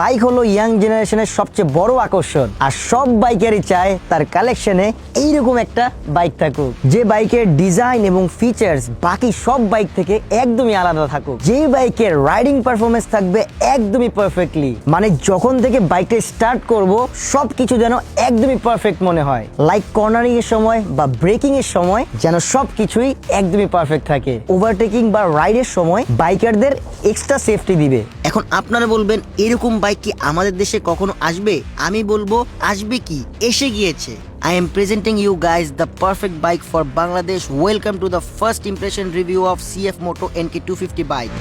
Bike হলো young জেনারেশনের সবচেয়ে বড় আকর্ষণ, আর সব বাইকারই চায় তার কালেকশনে এইরকম একটা বাইক থাকুক, যে বাইকের ডিজাইন এবং ফিচার্স বাকি সব বাইক থেকে একদমই আলাদা থাকুক, যেই বাইকের রাইডিং পারফরমেন্স থাকবে একদমই পারফেক্টলি, মানে যখন থেকে বাইকটা স্টার্ট করব সবকিছু যেন একদমই পারফেক্ট মনে হয়, লাইক কর্নারিং এর সময় বা ব্রেকিং এর সময় যেন সবকিছুই একদমই পারফেক্ট থাকে। ওভারটেকিং বা রাইডের সময় বাইকারদের এক্সট্রা সেফটি দিবে। এখন আপনারা বলবেন এরকম বাইক কি আমাদের দেশে কখনো আসবে? আমি বলবো আসবে কি, এসে গিয়েছে। I am presenting you guys the perfect bike for Bangladesh. Welcome to the first impression review of CF Moto NK250 bike.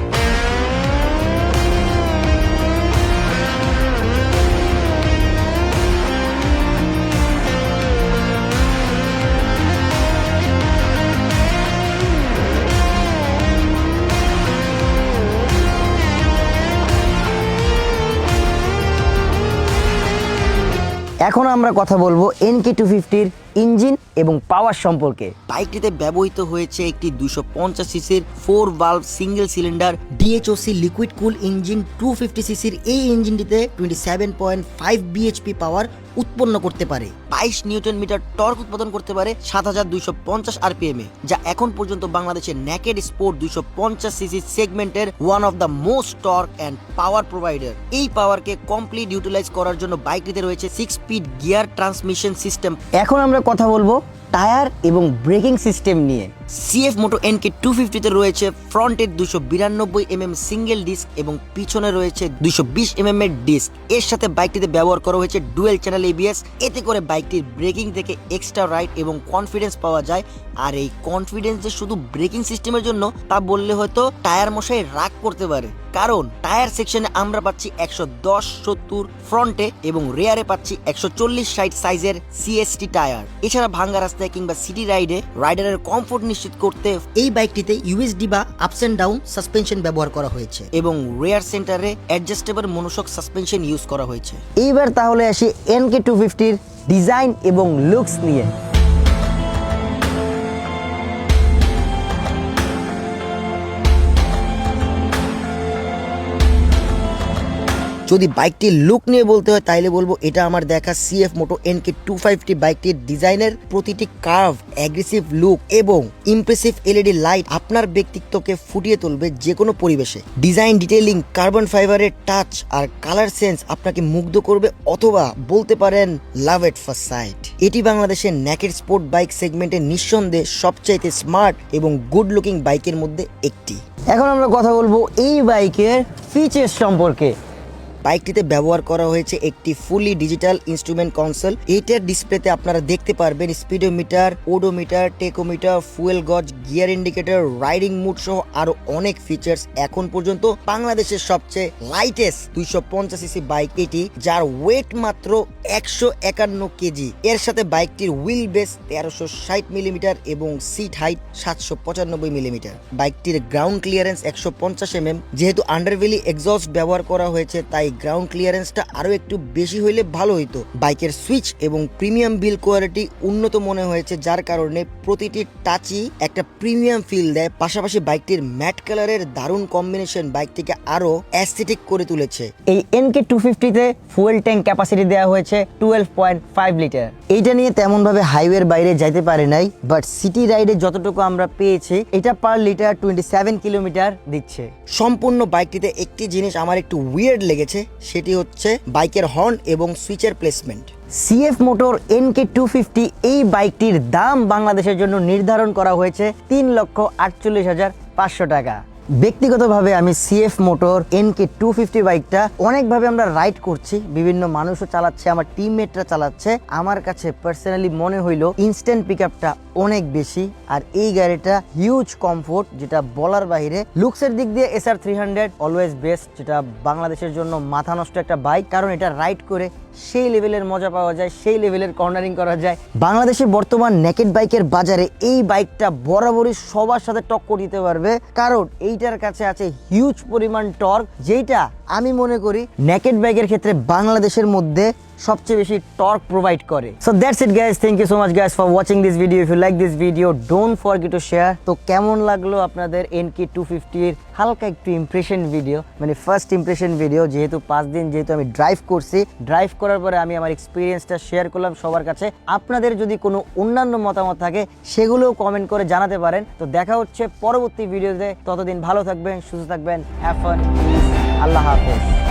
এখন আমরা কথা বলবো NK250-র ইঞ্জিন এবং পাওয়ার সম্পর্কে। বাইকটিতে ব্যবহৃত হয়েছে একটি 250 সিসির 4 valve single cylinder DHOC liquid কুল ইঞ্জিন। 250 সিসির এই ইঞ্জিনটিতে 27.5 বিএইচপি পাওয়ার উৎপন্ন করতে পারে, 22 নিউটন মিটার টর্ক উৎপাদন করতে পারে 7250 আরপিএম এ, যা এখন পর্যন্ত বাংলাদেশের নেকেড স্পোর্ট 250 সিসি সেগমেন্টের one of the most torque and power provider. এই পাওয়ারকে কমপ্লিট ইউটিলাইজ করার জন্য বাইকটিতে রয়েছে 6 স্পিড গিয়ার ট্রান্সমিশন সিস্টেম। এখন আমরা কথা বলবো টায়ার এবং ব্রেকিং সিস্টেম নিয়ে। CF Moto NK250 তে রয়েছে ফ্রন্টের 292mm সিঙ্গেল ডিস্ক এবং পিছনে রয়েছে 220mm এর ডিস্ক। এর সাথে বাইকটিতে ব্যবহার করা হয়েছে ডুয়েল চ্যানেল ABS। এতে করে বাইকটির ব্রেকিং থেকে এক্সট্রা রাইড এবং কনফিডেন্স পাওয়া যায়। আর এই কনফিডেন্স যে শুধু ব্রেকিং সিস্টেমের জন্য তা বললে হয়তো টায়ার মশাই রাগ করতে পারে, কারণ টায়ার সেকশনে আমরা পাচ্ছি 110-70 ফ্রন্টে এবং রেয়ারে পাচ্ছি 140-60 সাইজের CST টায়ার। এছাড়া ভাঙ্গা রাস্তায় কিংবা সিটি রাইডে রাইডারের কমফোর্ট নিশ্চিত করতে এই বাইকটিতে USD বা আপস এন্ড ডাউন সাসপেনশন ব্যবহার করা হয়েছে এবং রেয়ার সেন্টারে অ্যাডজাস্টেবল মনোশক সাসপেনশন ইউজ করা হয়েছে। এইবার তাহলে আসি NK250-র ডিজাইন এবং লুকস নিয়ে। যদি বাইকটির লুক নিয়ে বলতে হয় তাইলে বলবো এটা আমার দেখা CF Moto NK250 বাইকটির ডিজাইনের প্রতিটি কার্ভ, অ্যাগ্রেসিভ লুক এবং ইমপ্রেসিভ LED লাইট আপনার ব্যক্তিত্বকে ফুটিয়ে তুলবে যে কোনো পরিবেশে। ডিজাইন, ডিটেইলিং, কার্বন ফাইবারের টাচ আর কালার সেন্স আপনাকে মুগ্ধ করবে, অথবা বলতে পারেন লাভ এট ফার্স্ট সাইট। এটি বাংলাদেশের নেকেড স্পোর্ট বাইক সেগমেন্টে নিঃসন্দেহে সবচাইতে স্মার্ট এবং গুড লুকিং বাইকের মধ্যে একটি। এখন আমরা কথা বলবো এই বাইকের ফিচার্স সম্পর্কে। বাইকটিতে ব্যবহার করা হয়েছে একটি ফুলি ডিজিটাল ইনস্ট্রুমেন্ট কনসোল। এইটার ডিসপ্লেতে আপনারা দেখতে পারবেন স্পিডোমিটার, ওডোমিটার, টেকোমিটার, ফুয়েল গজ, গিয়ার ইন্ডিকেটর, রাইডিং মুড সহ আরো অনেক ফিচার্স। এখন পর্যন্ত বাংলাদেশের সবচেয়ে লাইটেস্ট 250 সিসি বাইক এটি, যার ওয়েট মাত্র 151 কেজি। এর সাথে বাইকটির হুইল বেস 1360 মিলিমিটার এবং সিট হাইট 795 মিলিমিটার। বাইকটির গ্রাউন্ড ক্লিয়ারেন্স 150 mm। যেহেতু আন্ডারভেলি এক্সস্ট ব্যবহার করা হয়েছে তাই গ্রাউন্ড ক্লিয়ারেন্সটা আরো একটু বেশি হইলে ভালো হইতো। বাইকের সুইচ এবং প্রিমিয়াম বিল্ড কোয়ালিটি উন্নত মনে হয়েছে, যার কারণে প্রতিটি টাচই একটা প্রিমিয়াম ফিল দেয়। পাশাপাশি বাইকটির ম্যাট কালারের দারুণ কম্বিনেশন বাইকটিকে আরো অ্যাস্থেটিক করে তুলেছে। এই NK250-তে ফুয়েল ট্যাঙ্ক ক্যাপাসিটি দেওয়া হয়েছে 12.5 লিটার। এইটা নিয়ে তেমন ভাবে হাইওয়ের বাইরে যাইতে পারে নাই, বাট সিটি রাইডে যতটুকু আমরা পেয়েছি এটা পার লিটার 27 কিলোমিটার দিচ্ছে। সম্পূর্ণ বাইকটিতে একটি জিনিস আমার একটু উইয়ার্ড লেগেছে, সেটি হচ্ছে বাইকের হর্ন এবং সুইচের প্লেসমেন্ট। CF Motor NK250 এই বাইকটির দাম বাংলাদেশের জন্য নির্ধারণ করা হয়েছে 3,48,500 টাকা। ব্যক্তিগতভাবে আমি CF Motor NK250 বাইকটা অনেকভাবে আমরা রাইড করছি, বিভিন্ন মানুষও চালাচ্ছে, আমার টিমমেটরা চালাচ্ছে। আমার কাছে পার্সোনালি মনে হইলো ইনস্ট্যান্ট পিকআপটা অনেক বেশি, আর এই গাড়িটা হিউজ কমফোর্ট, যেটা বলার বাইরে। লুকসের দিক দিয়ে SR300 অলওয়েজ বেস্ট, যেটা বাংলাদেশের জন্য মাথা নষ্ট একটা বাইক, কারণ এটা রাইড করে সেই লেভেলের মজা পাওয়া যায়, সেই লেভেলের কর্নারিং করা যায়। বাংলাদেশে বর্তমান নেকেড বাইকের বাজারে এই বাইকটা বরাবরই সবার সাথে টক্কর দিতে পারবে, কারণ এইটার কাছে আছে হিউজ পরিমাণ টর্ক, যেটা আমি মনে করি নেকেড বাইকের ক্ষেত্রে বাংলাদেশের মধ্যে সবচেয়ে বেশি টর্ক প্রোভাইড করে। So that's it guys, thank you so much guys for watching this video. If you like this video don't forget to share. তো কেমন লাগলো আপনাদের NK250 এর হালকা একটু ইমপ্রেশন ভিডিও, মানে ফার্স্ট ইমপ্রেশন ভিডিও, যেহেতু 5 দিন যেহেতু আমি ড্রাইভ করছি, ড্রাইভ করার পরে আমি আমার এক্সপিরিয়েন্সটা শেয়ার করলাম সবার কাছে। আপনাদের যদি কোনো অন্যান্য মতামত থাকে সেগুলোও কমেন্ট করে জানাতে পারেন। তো দেখা হচ্ছে পরবর্তী ভিডিওতে, ততদিন ভালো থাকবেন, সুস্থ থাকবেন, হ্যাভ ফান, আল্লাহ হাফেজ।